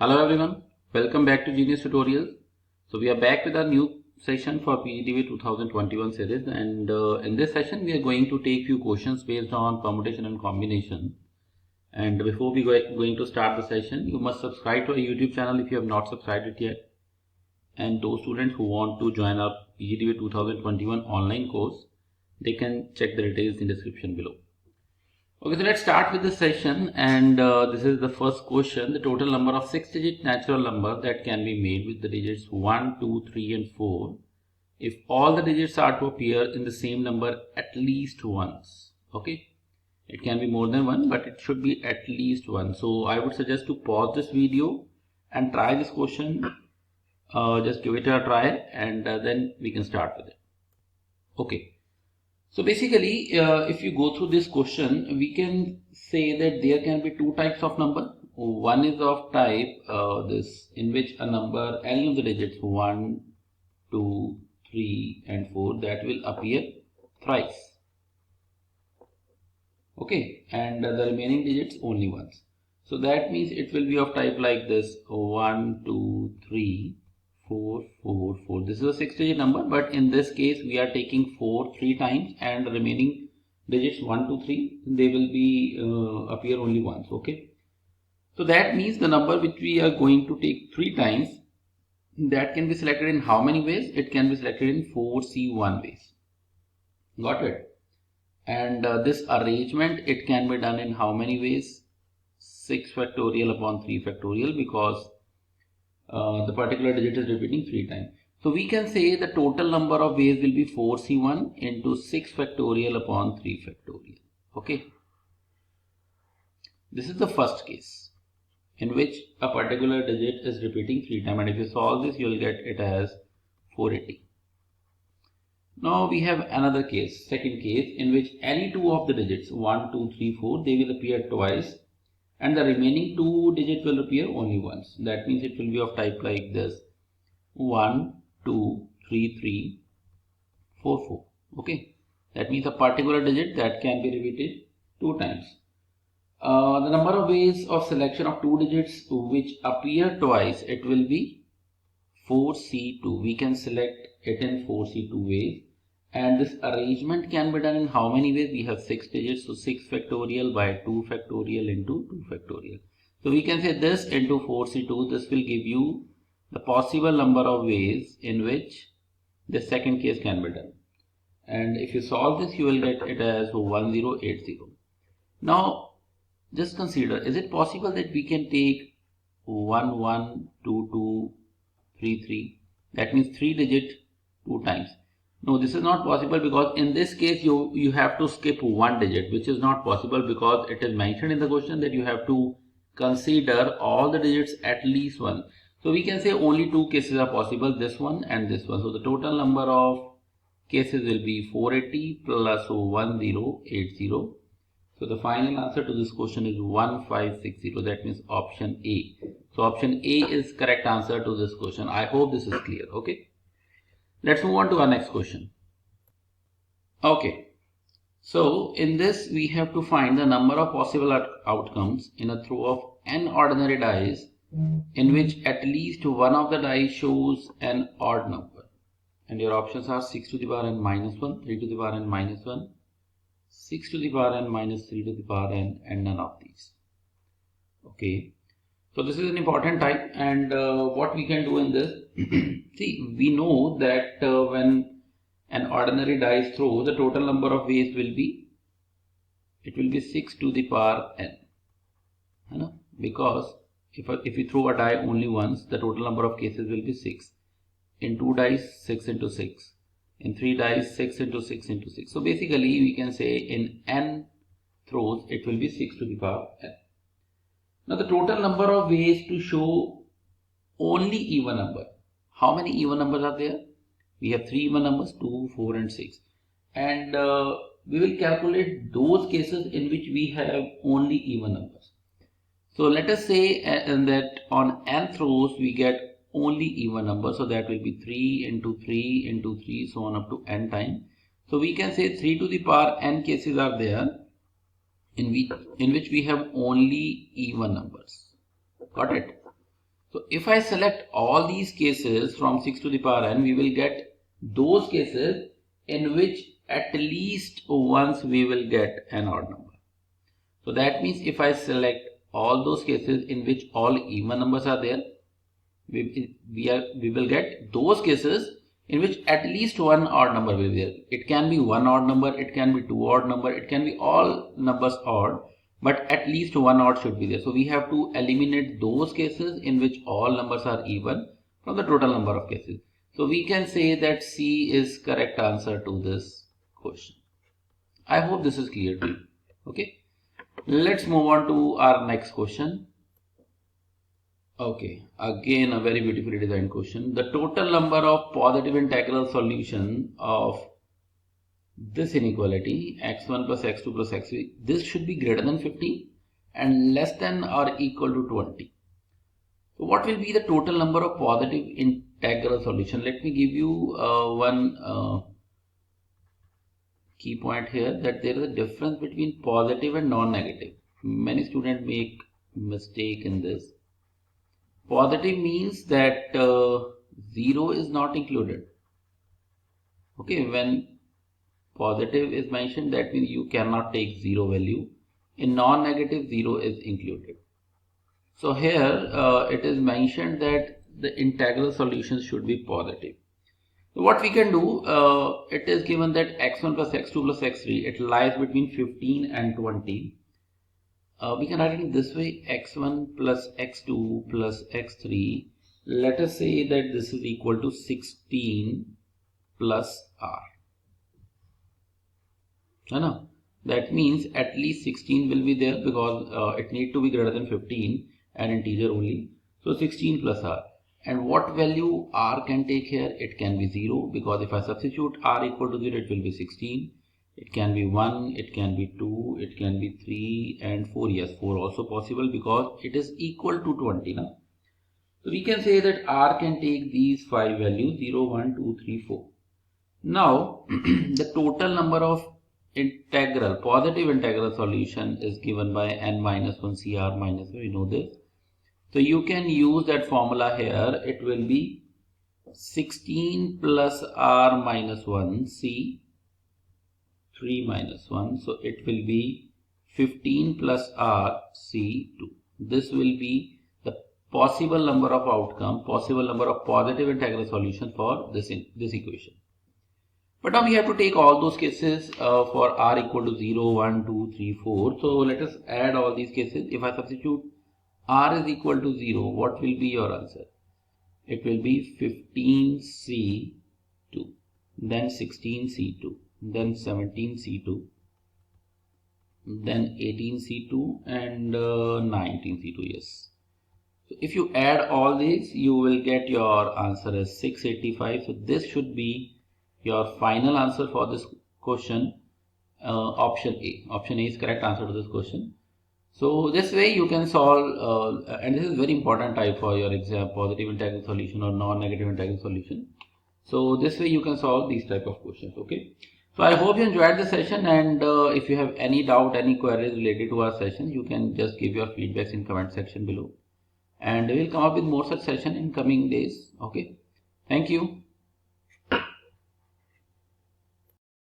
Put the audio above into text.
Hello everyone, welcome back to Genius Tutorials. So we are back with our new session for PGDBA 2021 series, and in this session we are going to take few questions based on permutation and combination. And before we going to start the session, you must subscribe to our YouTube channel if you have not subscribed it yet. And those students who want to join our PGDBA 2021 online course, they can check the details in description below. Okay, so let's start with the session, and this is the first question. The total number of 6-digit natural number that can be made with the digits 1, 2, 3 and 4 if all the digits are to appear in the same number at least once. Okay, it can be more than one, but it should be at least one. So I would suggest to pause this video and try this question. Just give it a try, and then we can start with it. Okay. So basically, if you go through this question, we can say that there can be two types of number. One is of type this, in which a number, any of the digits 1, 2, 3 and 4, that will appear thrice. Okay, and the remaining digits only once. So that means it will be of type like this: 1, 2, 3, 4, 4, 4. This is a 6-digit number, but in this case we are taking 4 3 times, and the remaining digits 1, 2, 3, they will be appear only once. Okay, so that means the number which we are going to take 3 times, that can be selected in how many ways? It can be selected in 4C1 ways. Got it? And this arrangement, it can be done in how many ways? 6 factorial upon 3 factorial, because the particular digit is repeating 3 times. So we can say the total number of ways will be 4C1 into 6 factorial upon 3 factorial. Okay. This is the first case in which a particular digit is repeating 3 times, and if you solve this, you will get it as 480. Now we have another case, second case, in which any two of the digits 1, 2, 3, 4, they will appear twice, and the remaining two digits will appear only once. That means it will be of type like this: 1, 2, 3, 3, 4, 4. Okay, that means a particular digit that can be repeated 2 times. The number of ways of selection of two digits which appear twice, it will be 4C2. We can select it in 4C2 ways, and this arrangement can be done in how many ways? We have 6 digits, so 6 factorial by 2 factorial into 2 factorial. So we can say this into 4C2, this will give you the possible number of ways in which the second case can be done. And if you solve this, you will get it as 1080. Now just consider, is it possible that we can take 1, 1, 2, 2, 3, 3? That means 3 digit 2 times. No, this is not possible, because in this case you have to skip one digit, which is not possible because it is mentioned in the question that you have to consider all the digits at least one. So we can say only two cases are possible, this one and this one. So the total number of cases will be 480 plus 1080. So the final answer to this question is 1560. That means option A. So option A is correct answer to this question. I hope this is clear. Okay. Let's move on to our next question. Okay, so in this we have to find the number of possible outcomes in a throw of n ordinary dice in which at least one of the dice shows an odd number. And your options are 6 to the power n minus 1, 3 to the power n minus 1, 6 to the power n minus 3 to the power n, and none of these. Okay. So this is an important type, and what we can do in this, see, we know that when an ordinary dice throw, the total number of ways will be, it will be 6 to the power n, because if you throw a die only once, the total number of cases will be 6. In 2 dice, 6 into 6. In 3 dice, 6 into 6 into 6. So basically we can say in n throws, it will be 6 to the power n. Now the total number of ways to show only even number. How many even numbers are there? We have 3 even numbers, 2, 4 and 6. And we will calculate those cases in which we have only even numbers. So let us say that on n throws we get only even numbers. So that will be 3 into 3 into 3, so on up to n time. So we can say 3 to the power n cases are there in which we have only even numbers. Got it? So if I select all these cases from 6 to the power n, we will get those cases in which at least once we will get an odd number. So that means if I select all those cases in which all even numbers are there, we will get those cases in which at least one odd number will be there. It can be one odd number, it can be two odd number, it can be all numbers odd, but at least one odd should be there. So we have to eliminate those cases in which all numbers are even from the total number of cases. So we can say that C is correct answer to this question. I hope this is clear to you. Okay, let's move on to our next question. Okay, again a very beautifully designed question. The total number of positive integral solution of this inequality x1 plus x2 plus x3, this should be greater than 15 and less than or equal to 20. So what will be the total number of positive integral solution? Let me give you one key point here, that there is a difference between positive and non-negative. Many students make mistake in this. Positive means that 0 is not included. Okay, when positive is mentioned, that means you cannot take 0 value. In non-negative, 0 is included. So here it is mentioned that the integral solutions should be positive. So what we can do, it is given that x1 plus x2 plus x3, it lies between 15 and 20. We can write it in this way, x1 plus x2 plus x3. Let us say that this is equal to 16 plus r. That means at least 16 will be there, because it need to be greater than 15 and integer only. So 16 plus r. And what value r can take here? It can be 0, because if I substitute r equal to 0, it will be 16. It can be 1, it can be 2, it can be 3 and 4. Yes, 4 also possible, because it is equal to 20 now. So we can say that r can take these 5 values, 0, 1, 2, 3, 4. Now the total number of positive integral solution is given by n minus 1 cr minus 1. We know this. So you can use that formula here. It will be 16 plus r minus 1 c 3 minus 1. So it will be 15 plus r c 2. This will be the possible number of outcome, possible number of positive integral solution for this equation. But now we have to take all those cases for r equal to 0, 1, 2, 3, 4. So let us add all these cases. If I substitute r is equal to 0, what will be your answer? It will be 15c2, then 16c2, then 17c2, then 18c2 and 19c2. Yes. So if you add all these, you will get your answer as 685. So this should be your final answer for this question. Option A. Option A is correct answer to this question. So this way you can solve, and this is very important type for your exam, positive integral solution or non-negative integral solution. So this way you can solve these type of questions. Okay. So I hope you enjoyed the session, and if you have any doubt, any queries related to our session, you can just give your feedbacks in comment section below, and we will come up with more such session in coming days. Okay. Thank you.